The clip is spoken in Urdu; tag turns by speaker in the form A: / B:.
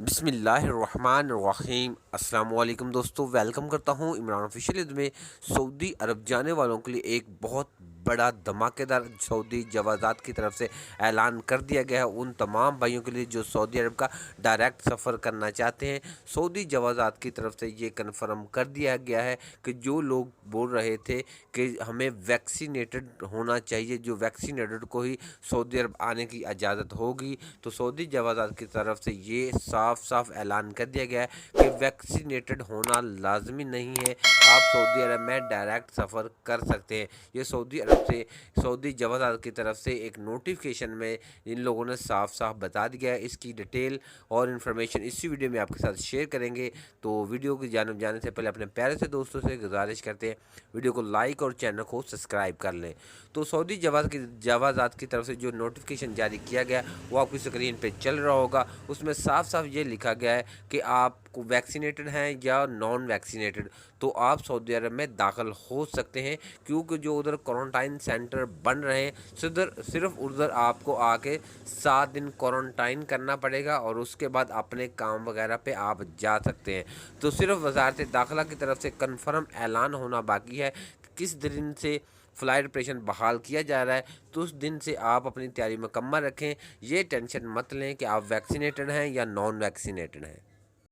A: بسم اللہ الرحمن الرحیم۔ السلام علیکم دوستو، ویلکم کرتا ہوں عمران آفیشیل میں۔ سعودی عرب جانے والوں کے لیے ایک بہت بڑا دھماکے دار سعودی جوازات کی طرف سے اعلان کر دیا گیا ہے ان تمام بھائیوں کے لیے جو سعودی عرب کا ڈائریکٹ سفر کرنا چاہتے ہیں۔ سعودی جوازات کی طرف سے یہ کنفرم کر دیا گیا ہے کہ جو لوگ بول رہے تھے کہ ہمیں ویکسینیٹڈ ہونا چاہیے، جو ویکسینیٹڈ کو ہی سعودی عرب آنے کی اجازت ہوگی، تو سعودی جوازات کی طرف سے یہ صاف اعلان کر دیا گیا ہے کہ ویکسینیٹڈ ہونا لازمی نہیں ہے، آپ سعودی عرب میں ڈائریکٹ سفر کر سکتے ہیں۔ یہ سعودی عرب سے سعودی جوازات کی طرف سے ایک نوٹیفیکیشن میں ان لوگوں نے صاف بتا دیا ہے۔ اس کی ڈیٹیل اور انفارمیشن اسی ویڈیو میں آپ کے ساتھ شیئر کریں گے، تو ویڈیو کی جانب جانے سے پہلے اپنے پیارے سے دوستوں سے گزارش کرتے ہیں ویڈیو کو لائک اور چینل کو سبسکرائب کر لیں۔ تو سعودی جوازات کی طرف سے جو نوٹیفیکیشن جاری کیا گیا وہ آپ کی اسکرین پہ چل رہا ہوگا، اس میں صاف یہ لکھا گیا ہے کہ آپ کو ویکسینیٹڈ ہیں یا نان ویکسینیٹڈ، تو آپ سعودی عرب میں داخل ہو سکتے ہیں، کیونکہ جو ادھر کوارنٹائن سینٹر بن رہے ہیں صرف ادھر آپ کو آ کے 7 دن کوارنٹائن کرنا پڑے گا اور اس کے بعد اپنے کام وغیرہ پہ آپ جا سکتے ہیں۔ تو صرف وزارت داخلہ کی طرف سے کنفرم اعلان ہونا باقی ہے کہ کس دن سے فلائٹ آپریشن بحال کیا جا رہا ہے، تو اس دن سے آپ اپنی تیاری مکمل رکھیں، یہ ٹینشن مت لیں کہ آپ ویکسینیٹڈ ہیں یا نان ویکسینیٹڈ ہیں۔